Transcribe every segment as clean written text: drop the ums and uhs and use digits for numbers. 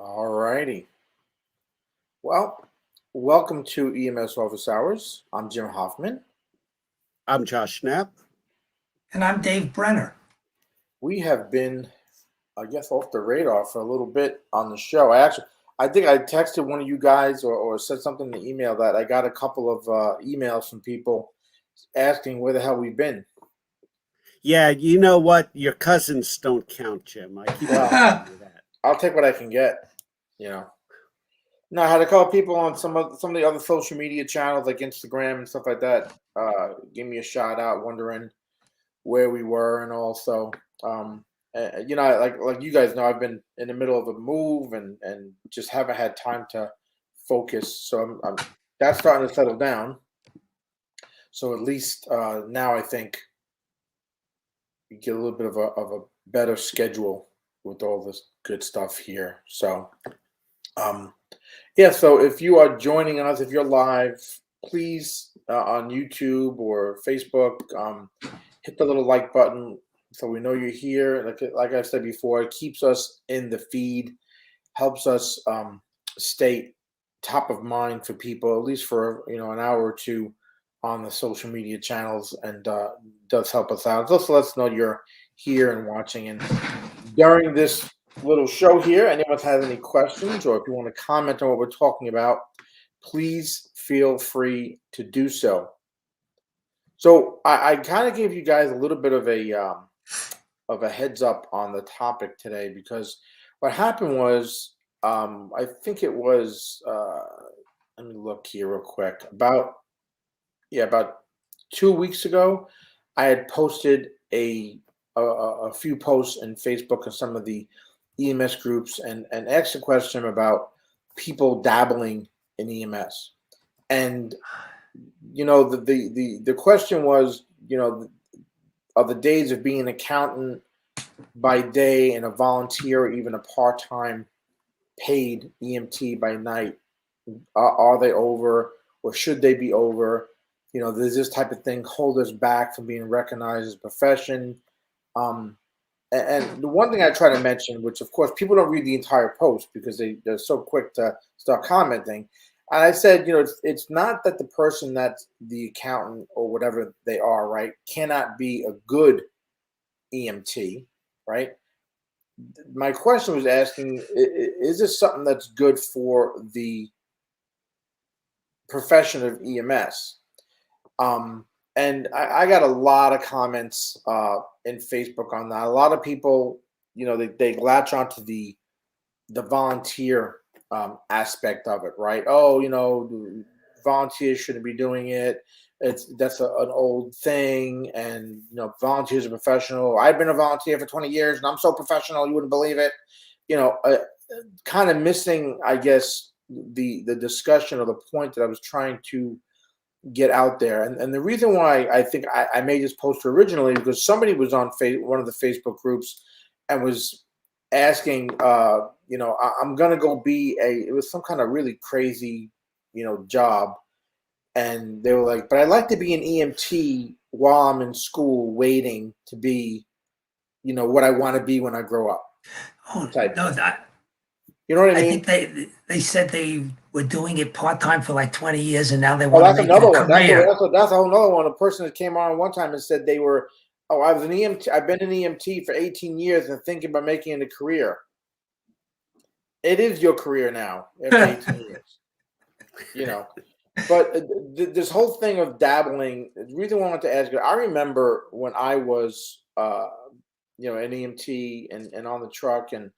All righty. Well, welcome to EMS Office Hours. I'm Jim Hoffman. I'm Josh Knapp. And I'm Dave Brenner. We have been, I guess, off the radar for a little bit on the show. I think I texted one of you guys or said something in the email that I got a couple of emails from people asking where the hell we've been. Yeah, you know what? Your cousins don't count, Jim. I keep telling you that. I'll take what I can get, No, I had a couple people on some of the other social media channels like Instagram and stuff like that. Give me a shout out, wondering where we were, and also, like you guys know, I've been in the middle of a move and just haven't had time to focus. So I'm that's starting to settle down. So at least now I think you get a little bit of a better schedule with all this good stuff here. So. Yeah, so if you are joining us, if you're live, please on YouTube or Facebook, hit the little like button so we know you're here. Like I said before, it keeps us in the feed, helps us stay top of mind for people, at least for an hour or two on the social media channels, and does help us out. It also lets us know you're here and watching. And during this little show here, anyone has any questions or if you want to comment on what we're talking about, please feel free to do so. So I kind of gave you guys a little bit of a heads up on the topic today, because what happened was I think it was let me look here real quick, about 2 weeks ago I had posted a few posts in Facebook and some of the EMS groups and asked a question about people dabbling in EMS. And the question was, are the days of being an accountant by day and a volunteer or even a part-time paid EMT by night, are they over, or should they be over? Does this type of thing hold us back from being recognized as a profession? And the one thing I try to mention, which of course people don't read the entire post because they're so quick to start commenting. And I said, it's not that the person that's the accountant or whatever they are, right, cannot be a good EMT, right? My question was asking, is this something that's good for the profession of EMS? And I got a lot of comments in Facebook on that. A lot of people, they latch onto the volunteer aspect of it, right? Oh, volunteers shouldn't be doing it. That's an old thing, and volunteers are professional. I've been a volunteer for 20 years, and I'm so professional, you wouldn't believe it. Kind of missing, I guess, the discussion or the point that I was trying to get out there. And the reason why I think I made this post originally, because somebody was on one of the Facebook groups and was asking, I'm going to go it was some kind of really crazy, job. And they were like, but I'd like to be an EMT while I'm in school waiting to be, what I want to be when I grow up. Oh, no, you know what I mean? I think they said they were doing it part-time for like 20 years, and now they want to make another it a one. career. That's a whole another one. A person that came on one time and said they were, I was an EMT. I've been an EMT for 18 years and thinking about making it a career. It is your career now after 18 years. But this whole thing of dabbling, the reason I wanted to ask you, I remember when I was, an EMT and on the truck, and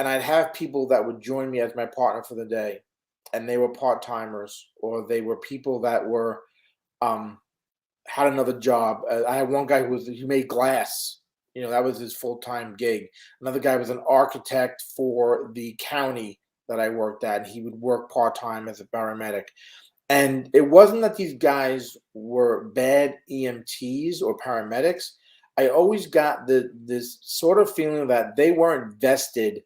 I'd have people that would join me as my partner for the day, and they were part-timers, or they were people that were had another job. I had one guy who made glass. That was his full-time gig. Another guy was an architect for the county that I worked at, and he would work part-time as a paramedic. And it wasn't that these guys were bad EMTs or paramedics. I always got this sort of feeling that they weren't vested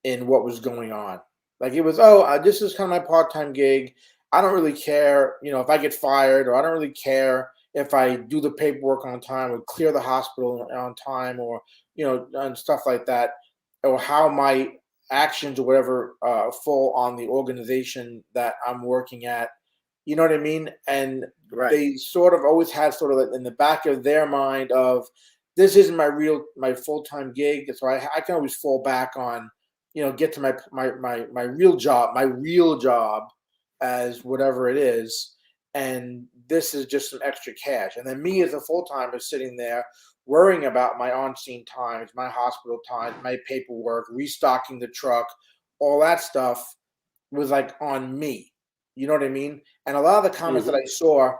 in what was going on. Like it was, this is kind of my part-time gig. I don't really care, if I get fired, or I don't really care if I do the paperwork on time or clear the hospital on time, or, and stuff like that, or how my actions or whatever fall on the organization that I'm working at. You know what I mean? And Right. they sort of always had sort of in the back of their mind of this isn't my full-time gig, so I can always fall back on, get to my real job as whatever it is, and this is just some extra cash. And then me as a full-timer sitting there worrying about my on-scene times, my hospital times, my paperwork, restocking the truck, all that stuff was like on me. You know what I mean? And a lot of the comments that I saw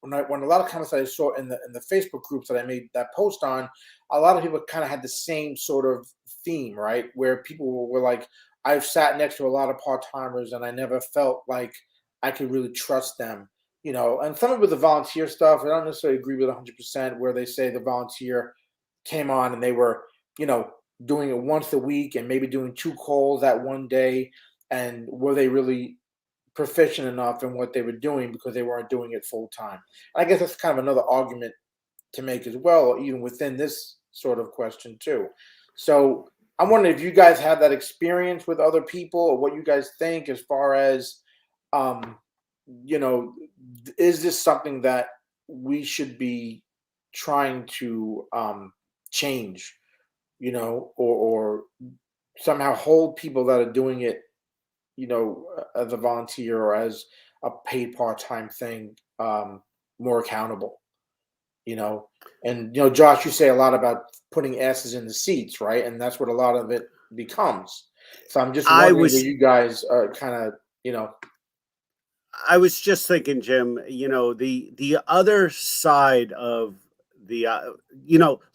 when a lot of comments that I saw in the Facebook groups that I made that post on, a lot of people kind of had the same sort of theme, right? Where people were like, I've sat next to a lot of part-timers and I never felt like I could really trust them, and some of it with the volunteer stuff, I don't necessarily agree with 100%, where they say the volunteer came on and they were, doing it once a week and maybe doing 2 calls that one day. And were they really proficient enough in what they were doing because they weren't doing it full time? I guess that's kind of another argument to make as well, even within this sort of question too. So I'm wondering if you guys have that experience with other people, or what you guys think as far as, is this something that we should be trying to change, or somehow hold people that are doing it, as a volunteer or as a paid part-time thing, more accountable, and Josh, you say a lot about putting asses in the seats, right? And that's what a lot of it becomes. So I'm just wondering where you guys are kind of, I was just thinking, Jim, the other side of the,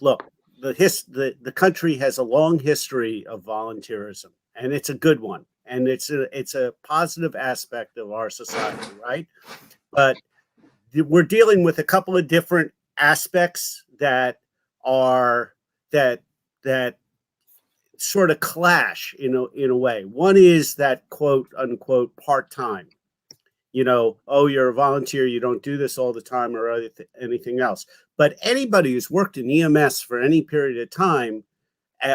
look, the country has a long history of volunteerism, and it's a good one. And it's a positive aspect of our society, right? But we're dealing with a couple of different aspects that sort of clash in a way. One is that quote unquote part-time. Oh, you're a volunteer, you don't do this all the time or anything else. But anybody who's worked in EMS for any period of time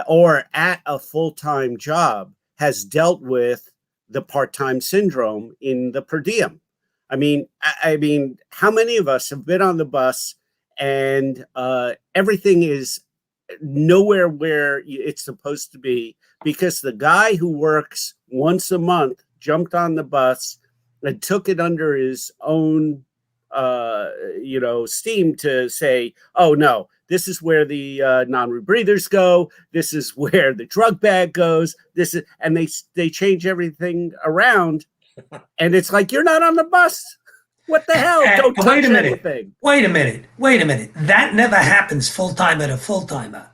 or at a full-time job has dealt with the part-time syndrome in the per diem. I mean, how many of us have been on the bus and everything is nowhere where it's supposed to be because the guy who works once a month jumped on the bus and took it under his own, steam to say, oh, no, this is where the non-rebreathers go. This is where the drug bag goes. And they change everything around. And it's like, you're not on the bus. What the hell? Don't touch anything. Wait a minute. That never happens full-time at a full-timer.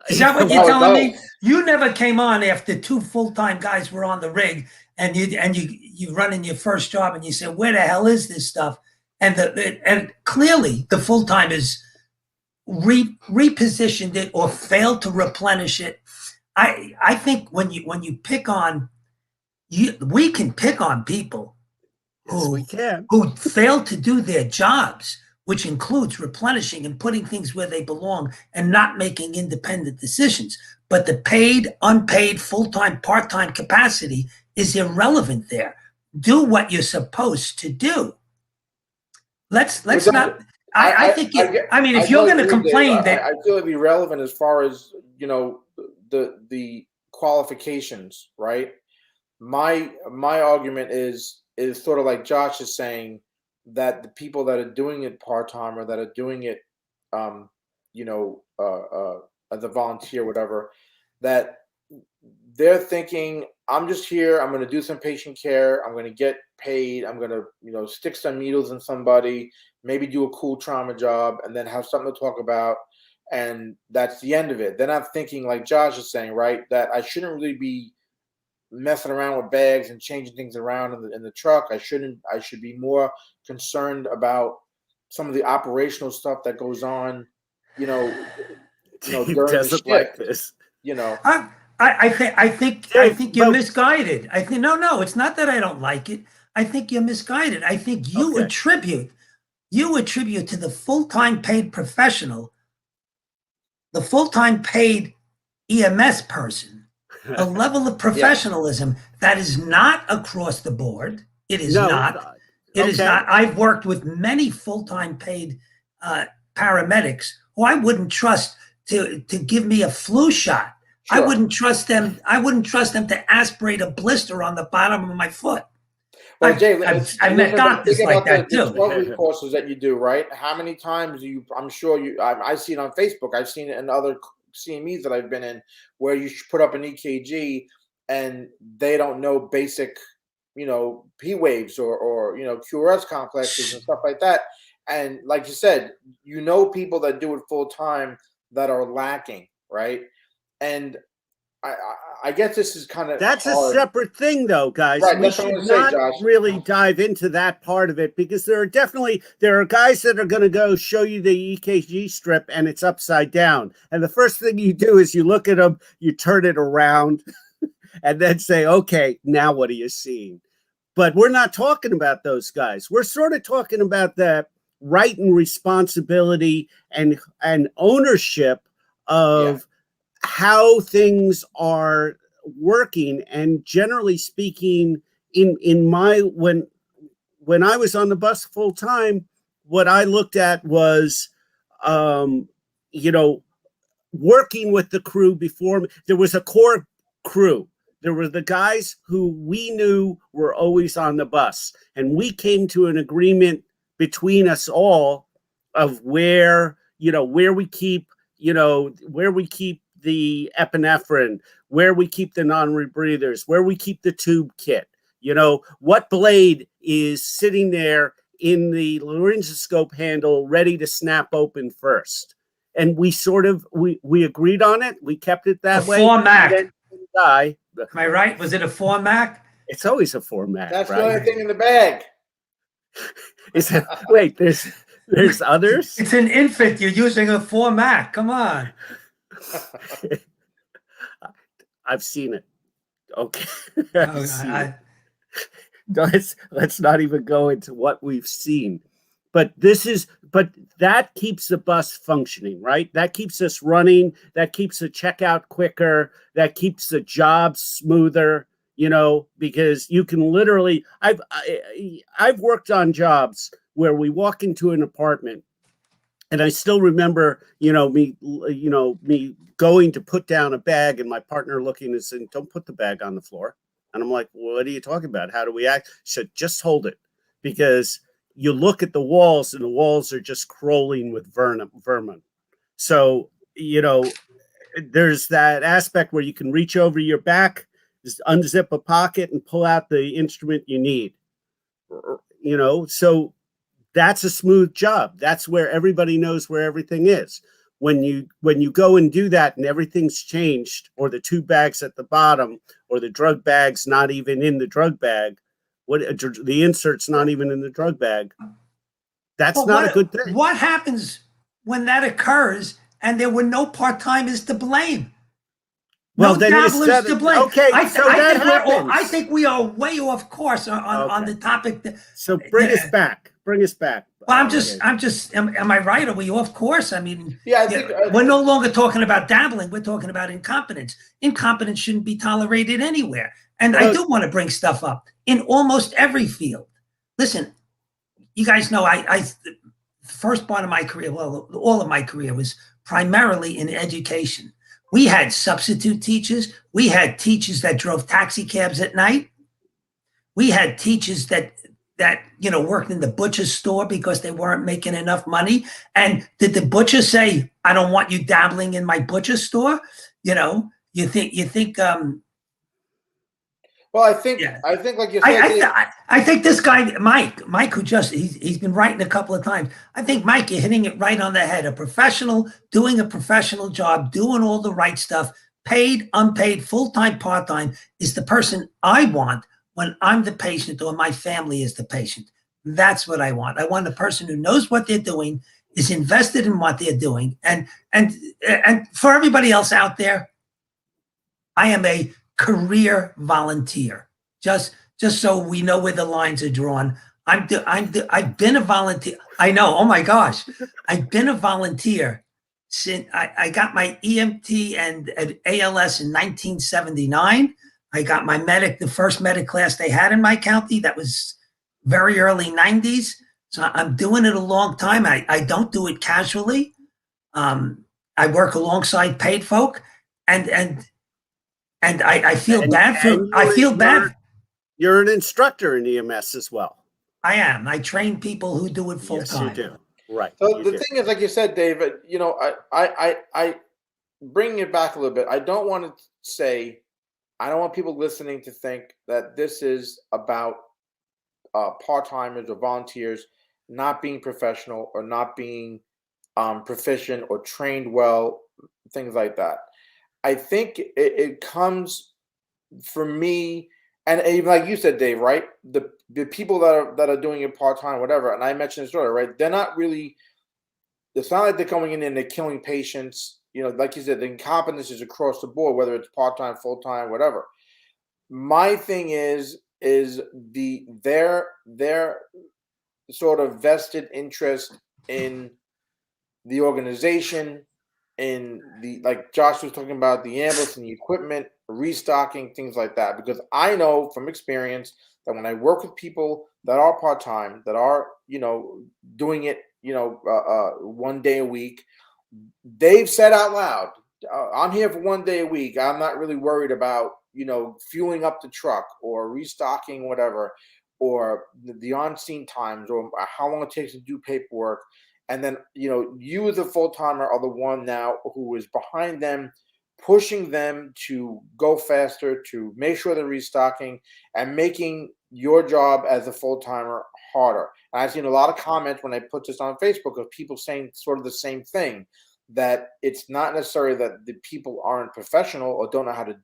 Is that what you're telling me? You never came on after 2 full-time guys were on the rig, and you run in your first job, and you say, "Where the hell is this stuff?" And clearly the full-timers repositioned it or failed to replenish it. I think when you pick on we can pick on people who fail to do their jobs, which includes replenishing and putting things where they belong and not making independent decisions. But the paid, unpaid, full-time, part-time capacity is irrelevant there. Do what you're supposed to do. Let's not. I think. If you're going to complain that I feel it'd be relevant as far as the qualifications, right? My argument is sort of like Josh is saying, that the people that are doing it part-time or that are doing it, as a volunteer, whatever, that they're thinking, I'm just here, I'm going to do some patient care, I'm going to get paid, I'm going to, stick some needles in somebody, maybe do a cool trauma job, and then have something to talk about, and that's the end of it. Then I'm thinking, like Josh is saying, right, that I shouldn't really be messing around with bags and changing things around in the truck. I should be more concerned about some of the operational stuff that goes on, during the shift. Like this. I think you're misguided. I think no, it's not that I don't like it. I think you're misguided. I think you attribute to the full-time paid professional, the full-time paid EMS person, a level of professionalism that is not across the board. It is not. It is not. I've worked with many full-time paid paramedics who I wouldn't trust to give me a flu shot. Sure. I wouldn't trust them to aspirate a blister on the bottom of my foot. Well, Jay, I've met doctors like that too. The 12-week courses that you do, right? How many times do you? I'm sure I see it on Facebook. I've seen it in other CMEs that I've been in, where you put up an EKG and they don't know basic, P waves or QRS complexes and stuff like that. And like you said, people that do it full time that are lacking, right? And I guess this is kind of that's hard. A separate thing, though, guys. Right, we should not really dive into that part of it, because there are guys that are going to go show you the EKG strip and it's upside down, and the first thing you do is you look at them, you turn it around, and then say, "Okay, now what are you seeing?" But we're not talking about those guys. We're sort of talking about the right and responsibility and ownership of how things are working. And generally speaking, when I was on the bus full time, what I looked at was, working with the crew before. There was a core crew. There were the guys who we knew were always on the bus, and we came to an agreement between us all of where we keep the epinephrine, where we keep the non-rebreathers, where we keep the tube kit, what blade is sitting there in the laryngoscope handle ready to snap open first. And we we agreed on it. We kept it that way. 4MAC. Am I right? Was it a 4MAC? It's always a 4MAC. That's right? The only thing in the bag. Wait, there's others? It's an infant. You're using a 4MAC. Come on. I've seen it. Okay. Let's not even go into what we've seen. But that keeps the bus functioning, right? That keeps us running. That keeps the checkout quicker. That keeps the job smoother, because you can literally, I've worked on jobs where we walk into an apartment, and I still remember, me going to put down a bag, and my partner looking and saying, "Don't put the bag on the floor." And I'm like, "Well, what are you talking about? How do we act?" She said, "Just hold it," because you look at the walls, and the walls are just crawling with vermin. So, there's that aspect where you can reach over your back, just unzip a pocket and pull out the instrument you need. So that's a smooth job. That's where everybody knows where everything is. When you go and do that and everything's changed, or the two bags at the bottom, or the drug bag's not even in the drug bag, the insert's not even in the drug bag, that's not a good thing. What happens when that occurs and there were no part-timers to blame? Well, no dabblers to blame. Okay, I think we are way off course on the topic. So bring us back. Well, I'm just. Am I right? Are we off course? I mean, I think we're no longer talking about dabbling. We're talking about incompetence. Incompetence shouldn't be tolerated anywhere. And I do want to bring stuff up in almost every field. Listen, you guys know the first part of my career, well, all of my career was primarily in education. We had substitute teachers. We had teachers that drove taxi cabs at night. We had teachers that worked in the butcher's store because they weren't making enough money. And did the butcher say, "I don't want you dabbling in my butcher store"? You think. Well, I think like you said, I think this guy, Mike, who he's been writing a couple of times. I think, Mike, you're hitting it right on the head. A professional doing a professional job, doing all the right stuff, paid, unpaid, full-time, part-time, is the person I want when I'm the patient or my family is the patient. That's what I want. I want a person who knows what they're doing, is invested in what they're doing. And for everybody else out there, I am a career volunteer. Just so we know where the lines are drawn. I've been a volunteer. I know. Oh my gosh. I've been a volunteer since I got my EMT and ALS in 1979. I got my medic, the first medic class they had in my county. That was very early 90s. So I'm doing it a long time. I don't do it casually. I work alongside paid folk, and I feel bad for. I feel bad. You're an instructor in EMS as well. I am. I train people who do it full time. Yes, you do. Right. So the thing is, like you said, David, I bringing it back a little bit. I don't want to say, I don't want people listening to think that this is about part-timers or volunteers not being professional or not being proficient or trained well, things like that. I think it comes for me, and even like you said, Dave, right? The people that are doing it part-time, whatever, and I mentioned this earlier, right? They're not really, it's not like they're coming in and they're killing patients. Like you said, the incompetence is across the board, whether it's part-time, full-time, whatever. My thing is their sort of vested interest in the organization, in the, like Josh was talking about, the ambulance and the equipment, restocking, things like that. Because I know from experience that when I work with people that are part-time, that are, doing it, 1 day a week, they've said out loud, I'm here for 1 day a week. I'm not really worried about, fueling up the truck or restocking, whatever, or the on-scene times or how long it takes to do paperwork. And then, you as a full-timer are the one now who is behind them, pushing them to go faster, to make sure they're restocking and making your job as a full-timer harder. And I've seen a lot of comments when I put this on Facebook of people saying sort of the same thing, that it's not necessarily that the people aren't professional or don't know how to,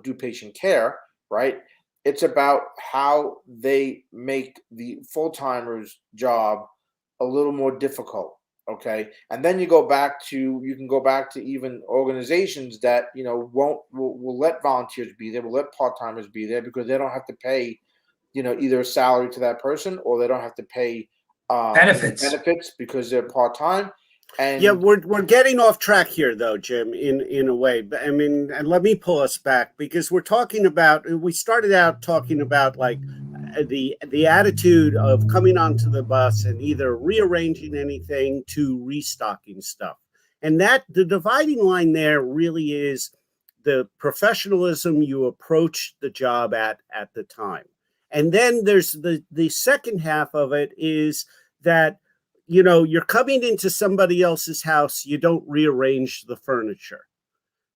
do patient care, right? It's about how they make the full-timer's job a little more difficult. Okay. And then you can go back to even organizations that, will let volunteers be there, will let part-timers be there because they don't have to pay, either a salary to that person or they don't have to pay benefits because they're part-time. And yeah, we're getting off track here, though, Jim, in a way. But I mean, and let me pull us back because we started out talking about like the attitude of coming onto the bus and either rearranging anything to restocking stuff. And that the dividing line there really is the professionalism you approach the job at the time. And then there's the second half of it is that, you're coming into somebody else's house, you don't rearrange the furniture.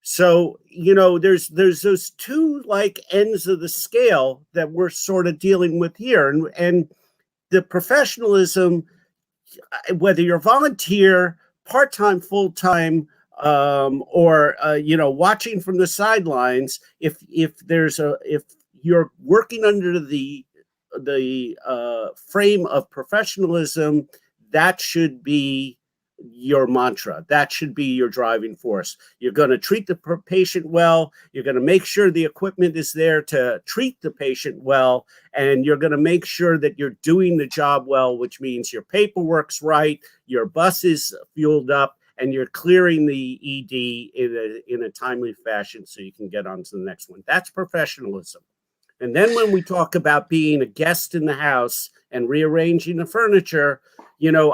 So, there's those two like ends of the scale that we're sort of dealing with here. And the professionalism, whether you're volunteer, part-time, full-time, or watching from the sidelines, if you're working under the frame of professionalism, that should be your mantra. That should be your driving force. You're going to treat the patient well. You're going to make sure the equipment is there to treat the patient well. And you're going to make sure that you're doing the job well, which means your paperwork's right, your bus is fueled up, and you're clearing the ED in a timely fashion so you can get on to the next one. That's professionalism. And then when we talk about being a guest in the house and rearranging the furniture,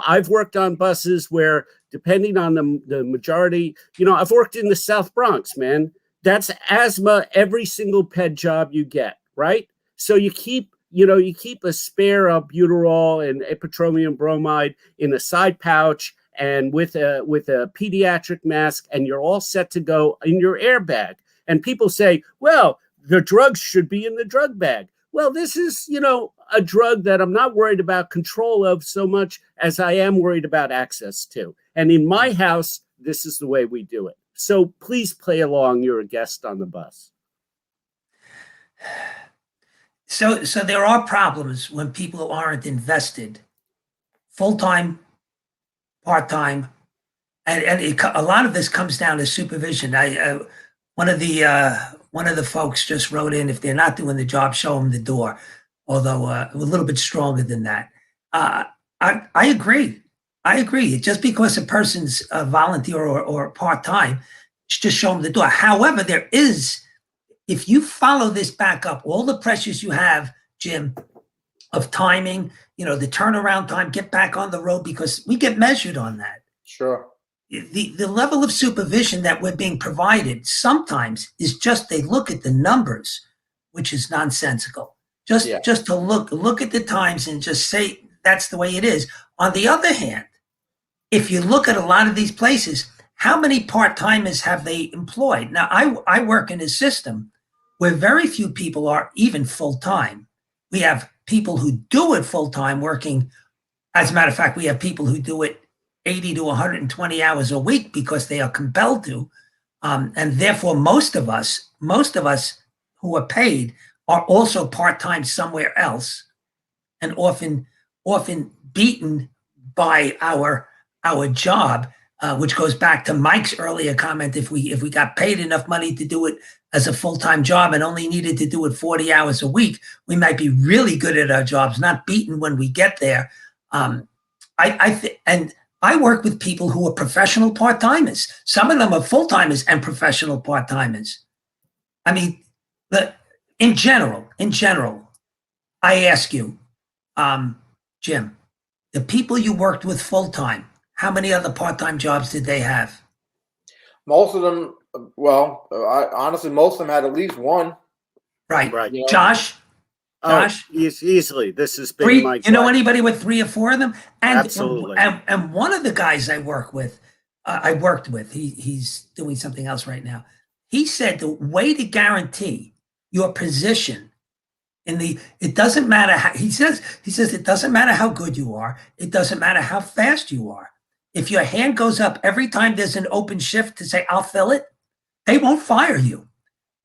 I've worked on buses where, depending on the majority, I've worked in the South Bronx, man. That's asthma, every single ped job you get, right? So you keep a spare albuterol and epitropium bromide in a side pouch and with a pediatric mask, and you're all set to go in your airbag. And people say, well, the drugs should be in the drug bag. Well, this is, a drug that I'm not worried about control of so much as I am worried about access to. And in my house, this is the way we do it. So please play along. You're a guest on the bus. So there are problems when people aren't invested, full-time, part-time, and a lot of this comes down to supervision. One of the folks just wrote in, if they're not doing the job, show them the door. Although a little bit stronger than that. I agree. I agree. Just because a person's a volunteer or part-time, just show them the door. However, there is, if you follow this back up, all the pressures you have, Jim, of timing, the turnaround time, get back on the road, because we get measured on that. Sure. The level of supervision that we're being provided sometimes is just, they look at the numbers, which is nonsensical. Just to look at the times and just say that's the way it is. On the other hand, if you look at a lot of these places, how many part-timers have they employed? Now, I work in a system where very few people are even full-time. We have people who do it full-time working. As a matter of fact, we have people who do it 80 to 120 hours a week because they are compelled to. And therefore, most of us who are paid are also part-time somewhere else, and often beaten by our job, which goes back to Mike's earlier comment. If we got paid enough money to do it as a full-time job and only needed to do it 40 hours a week, we might be really good at our jobs, not beaten when we get there. And I work with people who are professional part-timers. Some of them are full-timers and professional part-timers. I mean, in general, I ask you, Jim, the people you worked with full-time, how many other part-time jobs did they have? Most of them, honestly, most of them had at least one. Right. Josh? Easily. This has been my. You know anybody with 3 or 4 of them? And, absolutely. And one of the guys I worked with, he's doing something else right now. He said the way to guarantee your position it doesn't matter how, he says it doesn't matter how good you are. It doesn't matter how fast you are. If your hand goes up every time there's an open shift to say, I'll fill it, they won't fire you.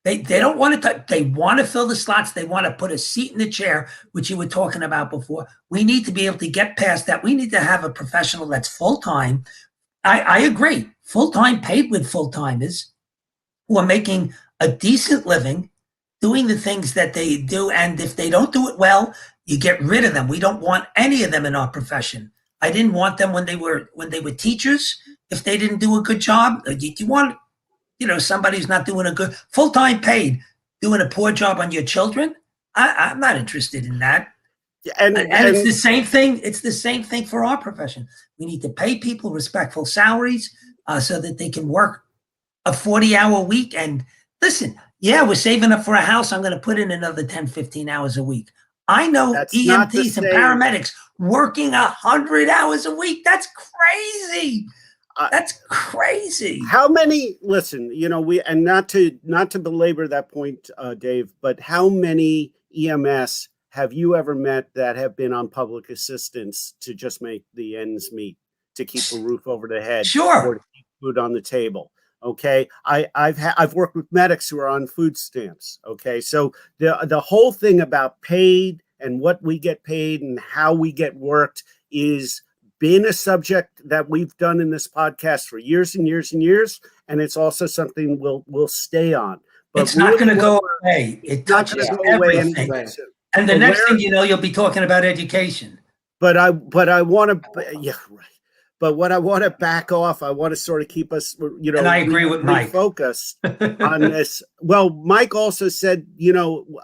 They don't want to, they want to fill the slots. They want to put a seat in the chair, which you were talking about before. We need to be able to get past that. We need to have a professional that's full-time. I agree. Full-time, paid with full-timers who are making a decent living, doing the things that they do. And if they don't do it well, you get rid of them. We don't want any of them in our profession. I didn't want them when they were teachers. If they didn't do a good job, you want, somebody who's not doing a good full-time paid, doing a poor job on your children. I'm not interested in that. And it's the same thing. It's the same thing for our profession. We need to pay people respectful salaries so that they can work a 40-hour week. And listen, yeah, we're saving up for a house. I'm going to put in another 10, 15 hours a week. I know EMTs and paramedics working 100 hours a week. That's crazy. That's crazy. How many, listen, and not to belabor that point, Dave, but how many EMS have you ever met that have been on public assistance to just make the ends meet, to keep a roof over their head, sure, or to keep food on the table? Okay, I've worked with medics who are on food stamps. Okay, so the whole thing about paid and what we get paid and how we get worked is been a subject that we've done in this podcast for years and years and years, and it's also something we'll stay on. But it's not going to go away. It touches everything. And the next thing you know, you'll be talking about education. But I want to, yeah, right. But what I want to back off, I want to sort of keep us, and I agree with Mike, focused on this. Well, Mike also said,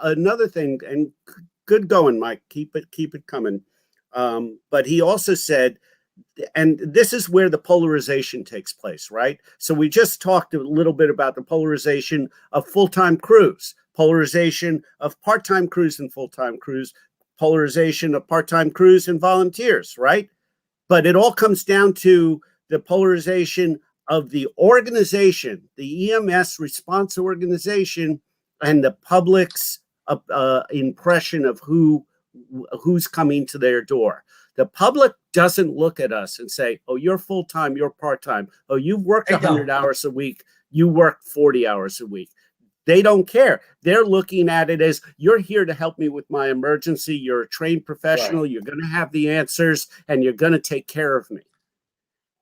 another thing, and good going, Mike. Keep it coming. But he also said, and this is where the polarization takes place, right? So we just talked a little bit about the polarization of full-time crews, polarization of part-time crews and full-time crews, polarization of part-time crews and volunteers, right? But it all comes down to the polarization of the organization, the EMS response organization, and the public's impression of who's coming to their door. The public doesn't look at us and say, oh, you're full-time, you're part-time. Oh, you've worked 100 hours a week. You work 40 hours a week. They don't care. They're looking at it as, you're here to help me with my emergency. You're a trained professional. Right. You're going to have the answers, and you're going to take care of me.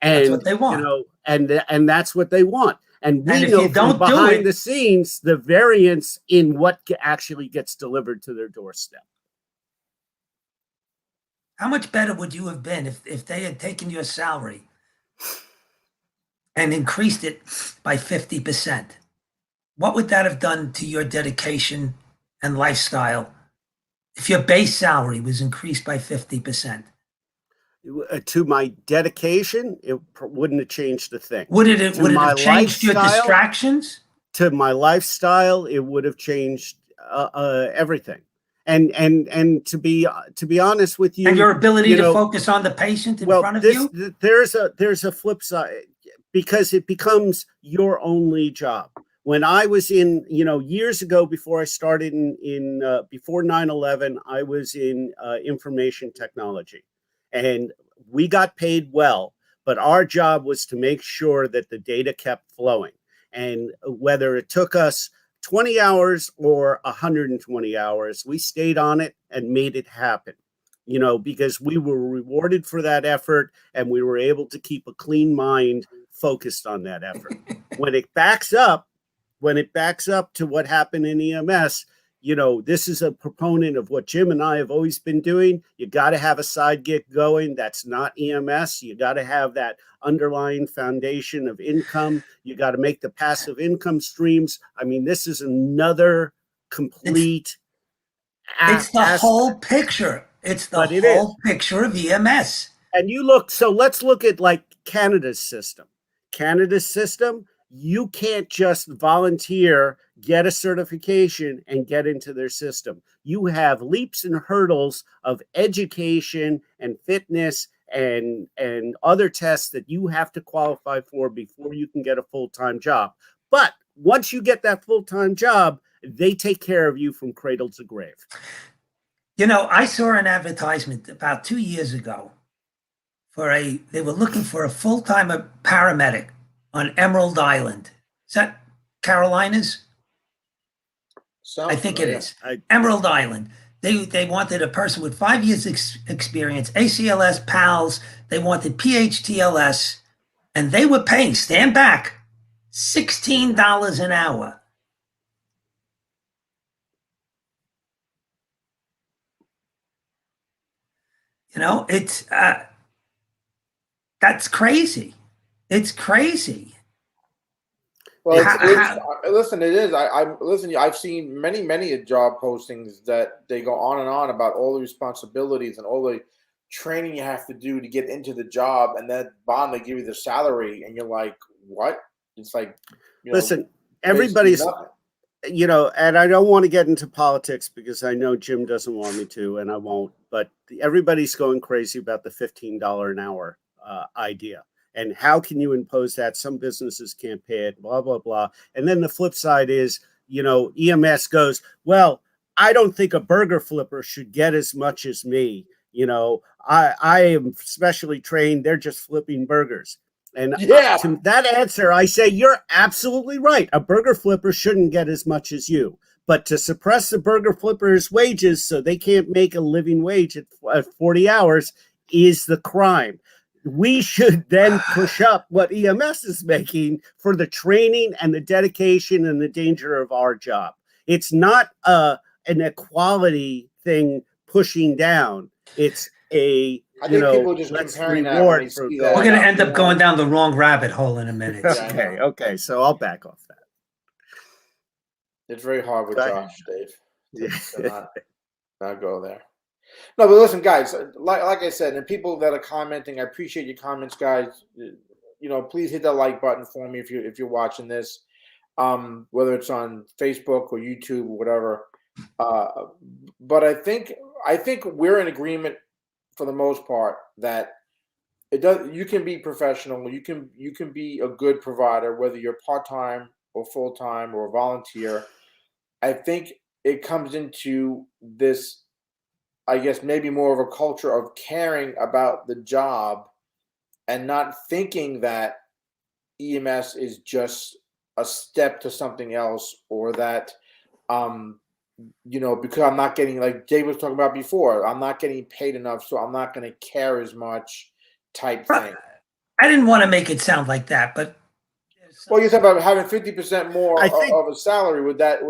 And that's what they want. And that's what they want. And we know from behind the scenes the variance in what actually gets delivered to their doorstep. How much better would you have been if they had taken your salary and increased it by 50%? What would that have done to your dedication and lifestyle if your base salary was increased by 50%? To my dedication, it wouldn't have changed a thing. Would it have changed your distractions? To my lifestyle, it would have changed everything. And to be honest with you, and your ability to focus on the patient in front of you. There's a flip side, because it becomes your only job. When I was in, years ago, before I started before 9/11, I was in information technology, and we got paid well, but our job was to make sure that the data kept flowing. And whether it took us 20 hours or 120 hours, we stayed on it and made it happen, because we were rewarded for that effort, and we were able to keep a clean mind focused on that effort. When it backs up to what happened in EMS, this is a proponent of what Jim and I have always been doing. You got to have a side gig going. That's not EMS. You got to have that underlying foundation of income. You got to make the passive income streams. I mean, this is another complete. It's the whole picture. It's the whole picture of EMS. And so let's look at like Canada's system. You can't just volunteer, get a certification, and get into their system. You have leaps and hurdles of education and fitness and other tests that you have to qualify for before you can get a full-time job. But once you get that full-time job, they take care of you from cradle to grave. I saw an advertisement about 2 years ago they were looking for a full-time paramedic on Emerald Island. Is that Carolinas? I think it is. Emerald Island. They wanted a person with 5 years experience, ACLS, PALS. They wanted PHTLS, and they were paying, stand back, $16 an hour. It's that's crazy. It's crazy. Well, listen, it is. I've seen many job postings that they go on and on about all the responsibilities and all the training you have to do to get into the job, and then they give you the salary, and you're like, what? It's like, listen, everybody's, and I don't want to get into politics because I know Jim doesn't want me to, and I won't, but everybody's going crazy about the $15 an hour idea. And how can you impose that? Some businesses can't pay it, blah, blah, blah. And then the flip side is, EMS goes, well, I don't think a burger flipper should get as much as me. I am specially trained. They're just flipping burgers. And to that answer, I say, you're absolutely right. A burger flipper shouldn't get as much as you. But to suppress the burger flippers' wages so they can't make a living wage at 40 hours is the crime. We should then push up what EMS is making for the training and the dedication and the danger of our job. It's not an equality thing pushing down. It's I think people just comparing that. We're going to end up going down the wrong rabbit hole in a minute. Okay. So I'll back off that. It's very hard with Josh, Dave, to not go there. No, but listen, guys, like I said, and people that are commenting, I appreciate your comments, guys. Please hit that like button for me if you're watching this, whether it's on Facebook or YouTube or whatever. But I think we're in agreement for the most part that you can be professional, you can be a good provider, whether you're part-time or full-time or a volunteer. I think it comes into this, I guess, maybe more of a culture of caring about the job and not thinking that EMS is just a step to something else, or that, because I'm not getting, like Dave was talking about before, I'm not getting paid enough, so I'm not going to care as much type thing. I didn't want to make it sound like that, but. Well, you're talking about having 50% more of a salary. Would that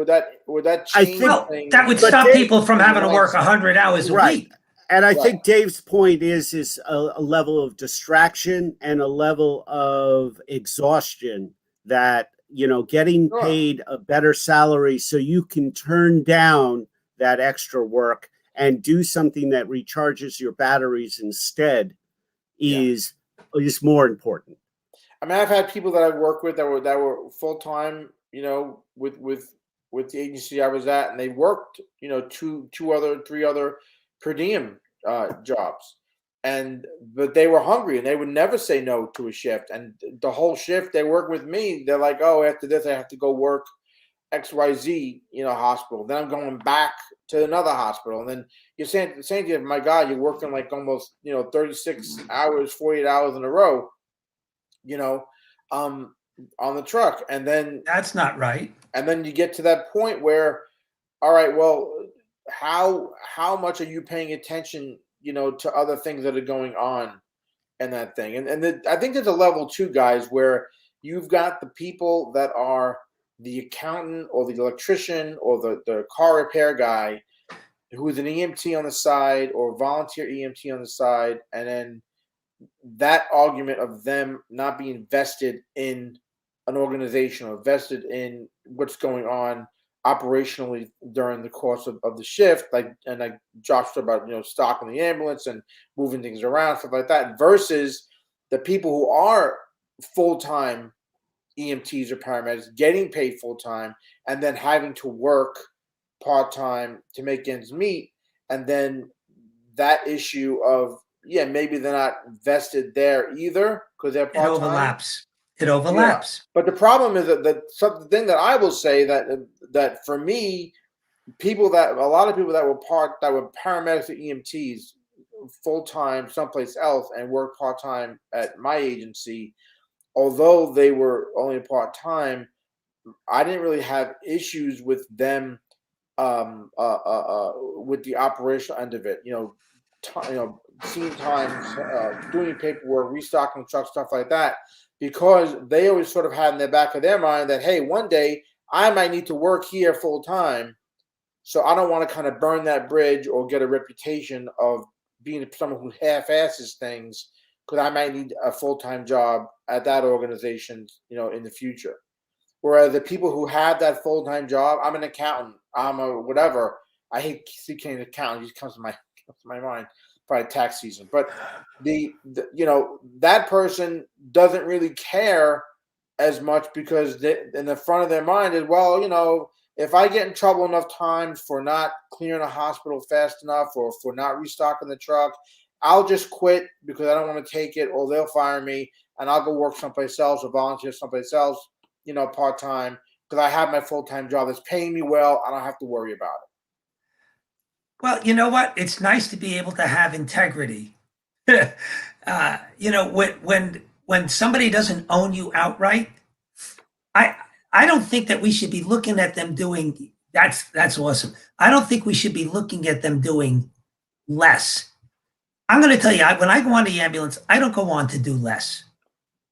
change things? That would stop people from having to work 100 hours a week. And I Right. think Dave's point is a level of distraction and a level of exhaustion that, you know, getting Sure. paid a better salary so you can turn down that extra work and do something that recharges your batteries instead is more important. I mean, I've had people that I work with that were full time, you know, with the agency I was at, and they worked, you know, three other per diem jobs, but they were hungry and they would never say no to a shift. And the whole shift they work with me, they're like, oh, after this I have to go work XYZ, you know, hospital. Then I'm going back to another hospital, and then you're saying to you, my God, you're working like almost, you know, 36 hours, 48 hours in a row, you know, on the truck. And then That's not right. And then you get to that point where, all right, well, how much are you paying attention, you know, to other things that are going on in that thing? I think there's a level too, guys, where you've got the people that are the accountant or the electrician or the car repair guy who is an EMT on the side or volunteer EMT on the side, and then that argument of them not being vested in an organization or vested in what's going on operationally during the course of the shift, like Josh talked about, you know, stocking the ambulance and moving things around, stuff like that, versus the people who are full-time EMTs or paramedics getting paid full-time and then having to work part-time to make ends meet. And then that issue of, maybe they're not vested there either because they're part-time. It overlaps. Yeah. But the problem is that something thing that I will say that for me, a lot of people that were paramedics or EMTs full-time someplace else and worked part-time at my agency, although they were only part-time, I didn't really have issues with them with the operational end of it. You know, scene times, doing paperwork, restocking trucks, stuff like that, because they always sort of had in the back of their mind that, hey, one day I might need to work here full time. So I don't want to kind of burn that bridge or get a reputation of being someone who half-asses things because I might need a full-time job at that organization, you know, in the future. Whereas the people who have that full-time job, I'm an accountant, I'm a whatever. I hate saying accountant; it just comes to my mind. Probably tax season, but the you know, that person doesn't really care as much because in the front of their mind is, well, you know, if I get in trouble enough times for not clearing a hospital fast enough or for not restocking the truck, I'll just quit because I don't want to take it, or they'll fire me and I'll go work someplace else or volunteer someplace else, you know, part-time, because I have my full-time job that's paying me well. I don't have to worry about it. Well, you know what? It's nice to be able to have integrity. You know, when somebody doesn't own you outright, I don't think that we should be looking at them doing that's awesome. I don't think we should be looking at them doing less. I'm going to tell you, when I go on the ambulance, I don't go on to do less.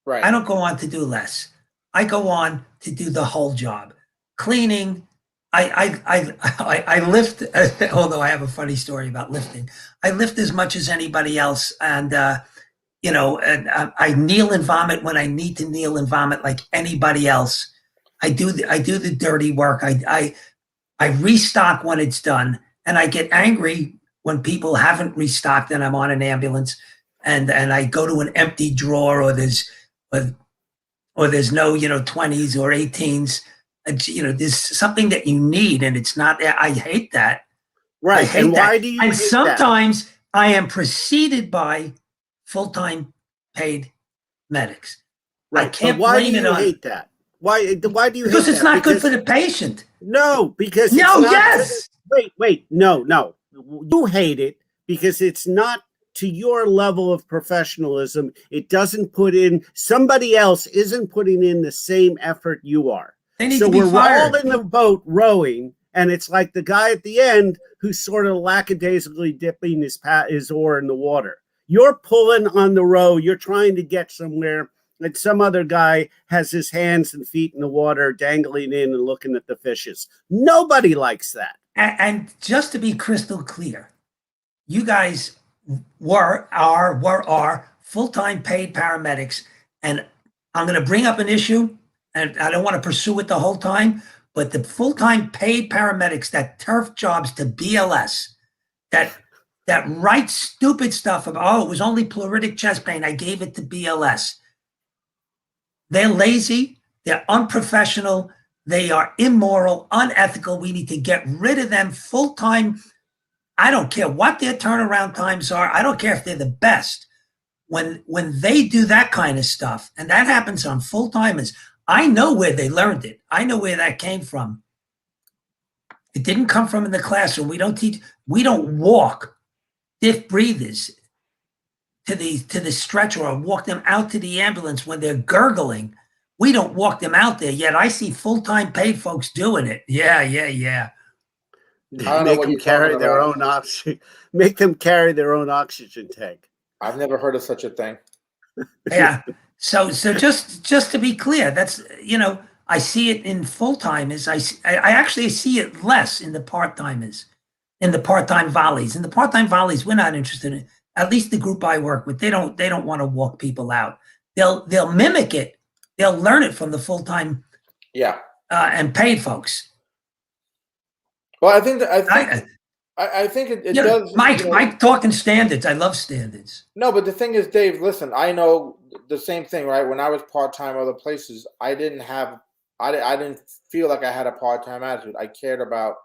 Right. I don't go on to do less. I go on to do the whole job. Cleaning. I lift, although I have a funny story about lifting. I lift as much as anybody else, and you know, and I kneel and vomit when I need to kneel and vomit like anybody else. I do the dirty work. I restock when it's done, and I get angry when people haven't restocked and I'm on an ambulance, and I go to an empty drawer or there's no, you know, 20s or 18s. You know, there's something that you need, and it's not. I hate that. Right. And why do you? And sometimes I am preceded by full-time paid medics. Right. I can't but why blame do you it hate that? Why do you? Because hate it's that? not good for the patient. No, because no. It's not Yes. Wait. No. You hate it because it's not to your level of professionalism. It doesn't put in. Somebody else isn't putting in the same effort you are. They need to be fired. We're all in the boat rowing, and it's like the guy at the end who's sort of lackadaisically dipping his oar in the water. You're pulling on the row. You're trying to get somewhere, and some other guy has his hands and feet in the water, dangling in and looking at the fishes. Nobody likes that. And just to be crystal clear, you guys were our full-time paid paramedics. And I'm going to bring up an issue, and I don't want to pursue it the whole time, but the full-time paid paramedics that turf jobs to BLS, that write stupid stuff about, it was only pleuritic chest pain, I gave it to BLS. They're lazy, they're unprofessional, they are immoral, unethical. We need to get rid of them full-time. I don't care what their turnaround times are. I don't care if they're the best. When they do that kind of stuff, and that happens on full-timers, I know where they learned it. I know where that came from. It didn't come from in the classroom. We don't walk stiff breathers to the stretcher or walk them out to the ambulance when they're gurgling. We don't walk them out there yet. I see full-time paid folks doing it. Yeah. Make them carry their own oxygen. Make them carry their own oxygen tank. I've never heard of such a thing. Yeah. So just to be clear, that's, I see it in full-timers. I actually see it less in the part-timers, in the part-time volleys. In the part-time volleys, we're not interested in it. At least the group I work with, they don't want to walk people out. They'll mimic it. They'll learn it from the full-time and paid folks. Well, I think it does. Mike talking standards. I love standards. No, but the thing is, Dave, listen, I know the same thing, right? When I was part-time other places, I didn't feel like I had a part-time attitude. I cared about,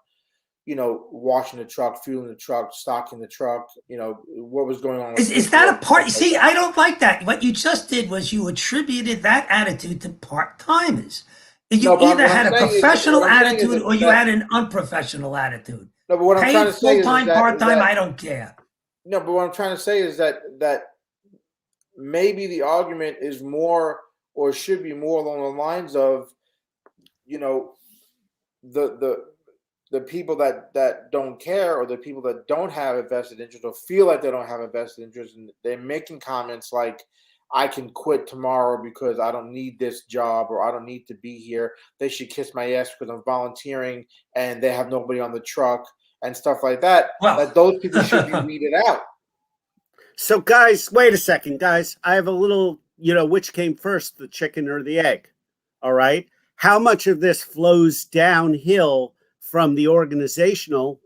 washing the truck, fueling the truck, stocking the truck, what was going on. Is that a part? See, I don't like that. What you just did was you attributed that attitude to part-timers. You either had a professional attitude or you had an unprofessional attitude. No, but what I'm trying to say is full-time, part-time, I don't care. No, but what I'm trying to say is that maybe the argument is more, or should be more, along the lines of, the people that don't care, or the people that don't have a vested interest, or feel like they don't have a vested interest, and they're making comments like, I can quit tomorrow because I don't need this job, or I don't need to be here. They should kiss my ass because I'm volunteering and they have nobody on the truck and stuff like that. Well, that those people should be weeded out. So, guys, wait a second, guys. I have a little, which came first, the chicken or the egg? All right. How much of this flows downhill from the organization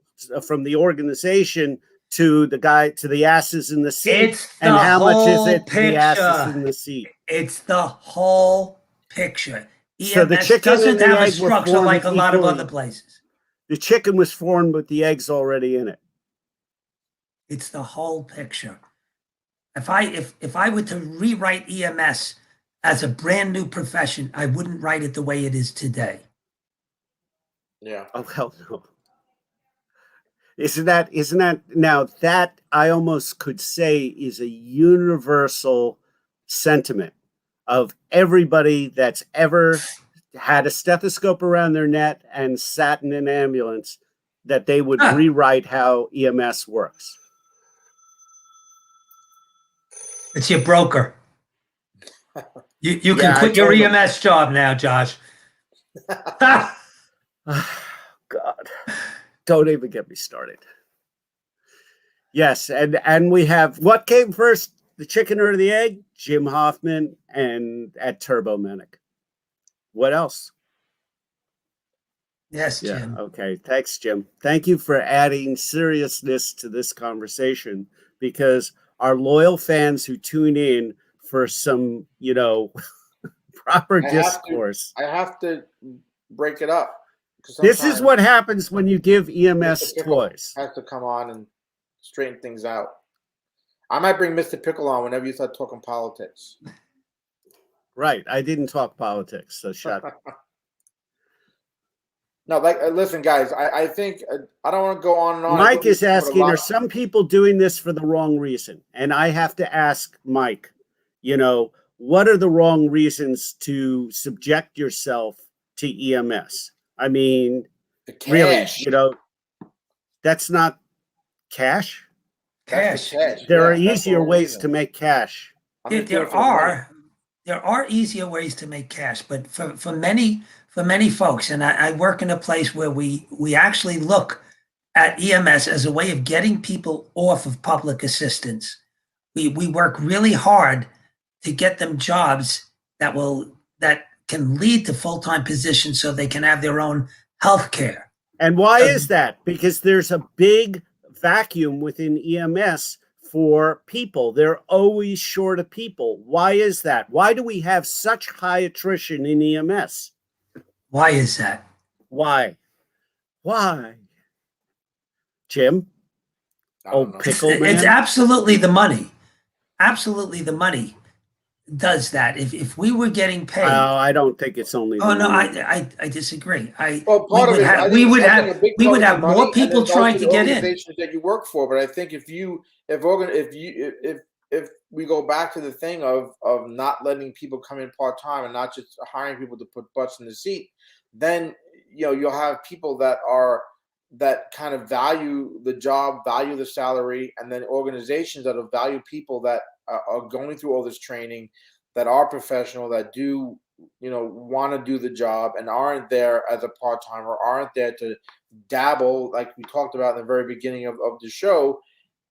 to the asses in the seat, and how much is it the asses in the seat? It's the whole picture. EMS so the chicken doesn't have a structure like a lot of other places. The chicken was formed with the eggs already in it. It's the whole picture. If I were to rewrite EMS as a brand new profession, I wouldn't write it the way it is today. Yeah. Oh, hell no. Isn't that now that I almost could say is a universal sentiment of everybody that's ever had a stethoscope around their neck and sat in an ambulance, that they would rewrite how EMS works. It's your broker. You can quit your EMS job now, Josh. God. Don't even get me started. Yes, and we have, what came first, the chicken or the egg? Jim Hoffman and at Turbo Medic. What else? Yes, Jim. Yeah, okay. Thanks, Jim. Thank you for adding seriousness to this conversation, because our loyal fans who tune in for some, proper discourse. I have to break it up. This is what happens when you give EMS toys. Has to come on and straighten things out. I might bring Mr. Pickle on whenever you start talking politics. Right. I didn't talk politics, so shut up. No, listen, guys, I think I don't want to go on and on. Mike is asking, are some people doing this for the wrong reason? And I have to ask Mike, what are the wrong reasons to subject yourself to EMS? I mean, really, that's not cash. Cash. There are easier ways to make cash. There are easier ways to make cash, but for many folks, and I work in a place where we actually look at EMS as a way of getting people off of public assistance. We work really hard to get them jobs that can lead to full-time positions so they can have their own health care. And why is that? Because there's a big vacuum within EMS for people. They're always short of people. Why is that? Why do we have such high attrition in EMS? Why is that? Why? Jim? Oh, pickle man? It's absolutely the money. Absolutely the money does that. If we were getting paid, I don't think it's only. Oh no, I disagree. We would have more people trying to get in. That you work for, but I think if we go back to the thing of not letting people come in part time and not just hiring people to put butts in the seat, then you'll have people that kind of value the job, value the salary, and then organizations that will value people that are going through all this training, that are professional, that do want to do the job and aren't there as a part-timer, aren't there to dabble like we talked about in the very beginning of the show.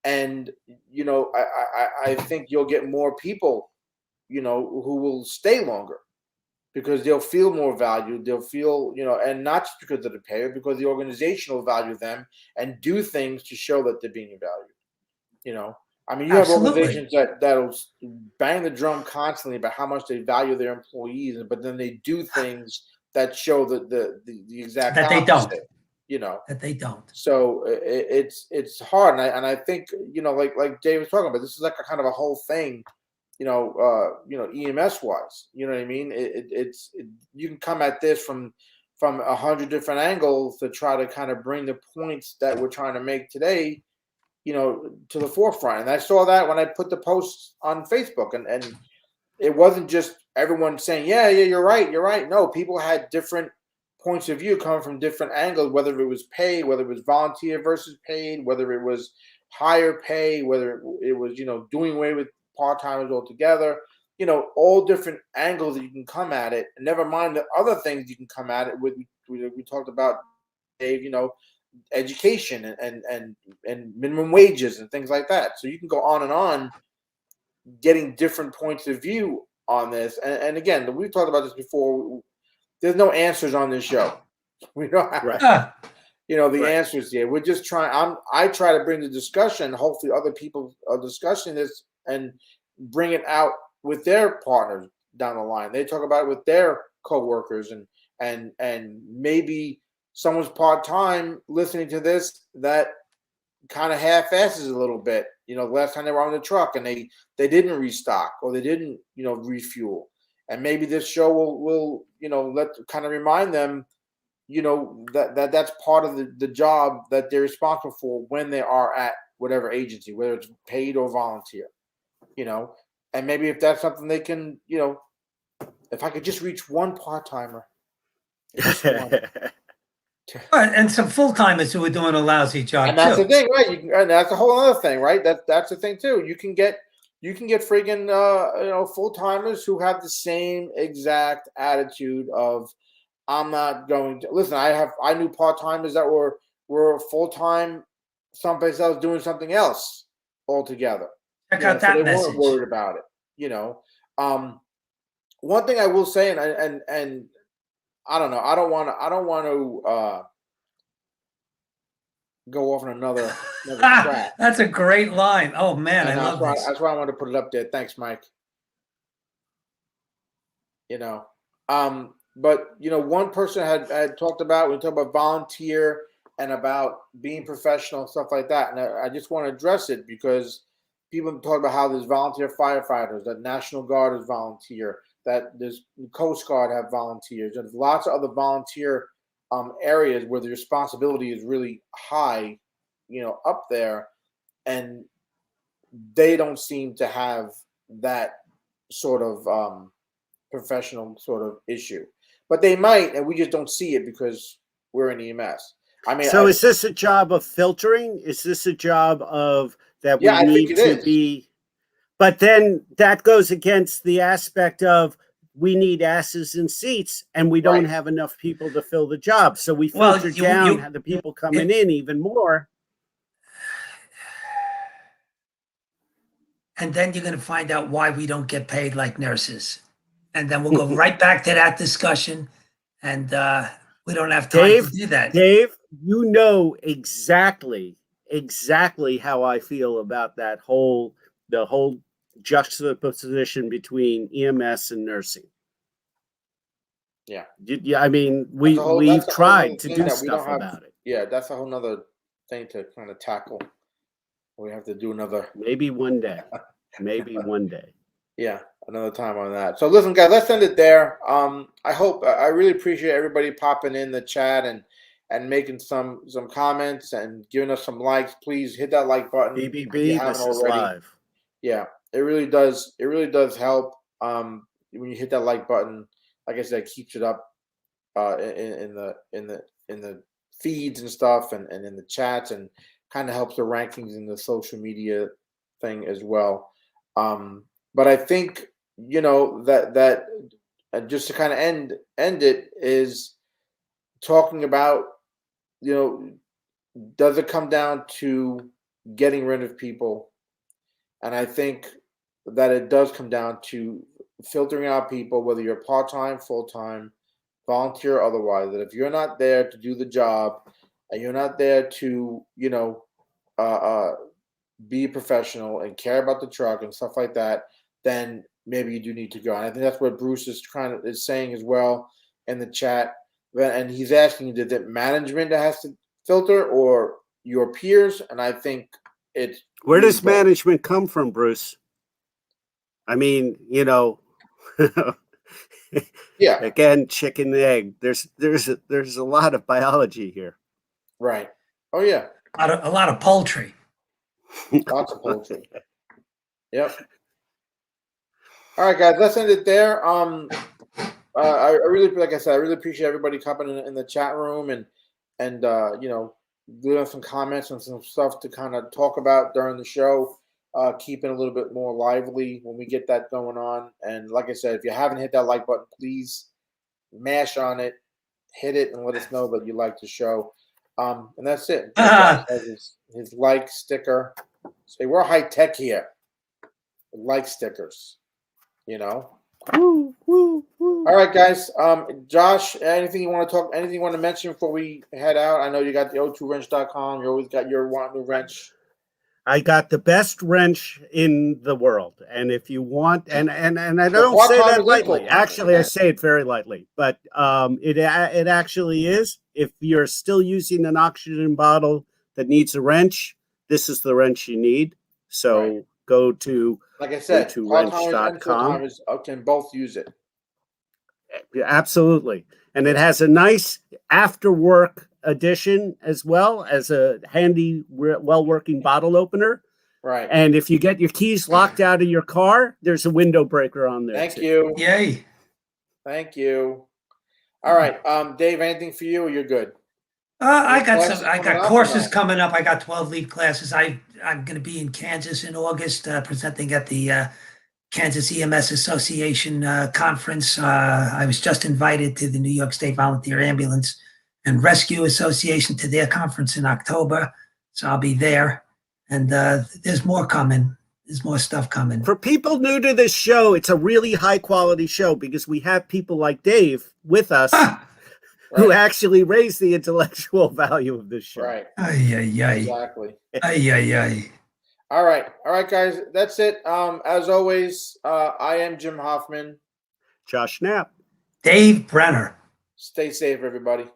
And I think you'll get more people who will stay longer because they'll feel more valued. They'll feel, and not just because of the pay, but because the organization will value them and do things to show that they're being valued. I mean, you have organizations that'll bang the drum constantly about how much they value their employees, but then they do things that show the exact that opposite, they don't. That they don't. So it's hard, and I think like Dave was talking about, this is like a kind of a whole thing, EMS wise. You know what I mean? You can come at this from 100 different angles to try to kind of bring the points that we're trying to make today, to the forefront. And I saw that when I put the posts on Facebook, and it wasn't just everyone saying, yeah, you're right. No, people had different points of view coming from different angles, whether it was pay, whether it was volunteer versus paid, whether it was higher pay, whether it was, doing away with part-timers altogether, all different angles that you can come at it. And never mind the other things you can come at it with. We talked about, Dave, education and minimum wages and things like that. So you can go on and on getting different points of view on this. And again, we've talked about this before. There's no answers on this show. We don't have the answers here. We're just trying. I try to bring the discussion. Hopefully other people are discussing this and bring it out with their partners down the line. They talk about it with their coworkers and maybe someone's part-time listening to this that kind of half-asses a little bit. Last time they were on the truck and they didn't restock or they didn't, refuel. And maybe this show will kind of remind them, that's part of the job that they're responsible for when they are at whatever agency, whether it's paid or volunteer, and maybe if that's something they can, if I could just reach one part-timer. And some full-timers who are doing a lousy job. And that's the thing, right? And that's a whole other thing, right? That's the thing too. You can get friggin' full-timers who have the same exact attitude of, I'm not going to listen. I knew part-timers that were full-time someplace else doing something else altogether. Check out that message. They weren't worried about it. One thing I will say, and I don't know. I don't want to go off on another track. That's a great line. Oh man, I love this. That's why I wanted to put it up there. Thanks, Mike. But one person had talked about, we talked about volunteer and about being professional and stuff like that, and I just want to address it because people talk about how there's volunteer firefighters, that National Guard is volunteer, that there's the Coast Guard have volunteers. There's lots of other volunteer areas where the responsibility is really high, up there, and they don't seem to have that sort of professional sort of issue. But they might, and we just don't see it because we're in EMS. I mean, so is this a job of filtering? Is this a job of that we need to be? But then that goes against the aspect of we need asses in seats, and we don't have enough people to fill the job. So we filter down the people coming in even more. And then you're going to find out why we don't get paid like nurses. And then we'll go right back to that discussion. And we don't have time to do that. Dave, you know exactly how I feel about the whole juxtaposition between EMS and nursing. Yeah. I mean, we've tried to do stuff about it. Yeah, that's a whole nother thing to kind of tackle. We have to do another. Maybe one day. Yeah, another time on that. So listen, guys, let's end it there. I really appreciate everybody popping in the chat and making some comments and giving us some likes. Please hit that like button. BBB, this is live. Yeah, it really does. It really does help. When you hit that like button, like I said, it keeps it up in the feeds and stuff, and in the chats, and kind of helps the rankings in the social media thing as well. But I think, that just to kind of end it is talking about, does it come down to getting rid of people? And I think that it does come down to filtering out people, whether you're part-time, full-time, volunteer, or otherwise, that if you're not there to do the job and you're not there to, be a professional and care about the truck and stuff like that, then maybe you do need to go. And I think that's what Bruce is saying as well in the chat. And he's asking, is it management that has to filter or your peers? And I think it's where does management come from, Bruce? I mean, yeah. Again, chicken and egg. There's a lot of biology here. Right. Oh yeah. A lot of poultry. Lots of poultry. Yep. All right, guys, let's end it there. I really, like I said, I really appreciate everybody coming in the chat room and doing some comments and some stuff to kind of talk about during the show. Keeping a little bit more lively when we get that going on. And like I said, if you haven't hit that like button, please mash on it, hit it, and let us know that you like the show. And that's it. His like sticker. Say we're high tech here. Like stickers, Woo, woo, woo. All right, guys. Josh, anything you want to mention before we head out? I know you got the o2wrench.com. You always got your want new wrench. I got the best wrench in the world, and if you want, and I don't say that lightly. Actually, I say it very lightly, but it actually is. If you're still using an oxygen bottle that needs a wrench, this is the wrench you need. So go to, like I said, o2wrench.com. Can both use it. Absolutely, and it has a nice after-work addition as well as a handy, well-working bottle opener. Right. And if you get your keys locked out of your car, there's a window breaker on there. Thank you. Yay. Thank you. All right. Dave, anything for you or you're good? I got courses coming up. I got 12 lead classes. I'm going to be in Kansas in August, presenting at the Kansas EMS Association conference. I was just invited to the New York State Volunteer Ambulance and Rescue Association to their conference in October. So I'll be there. And there's more coming. There's more stuff coming. For people new to this show, it's a really high quality show because we have people like Dave with us who actually raise the intellectual value of this show. Right. Exactly. All right, guys. That's it. As always, I am Jim Hoffman. Josh Knapp. Dave Brenner. Stay safe, everybody.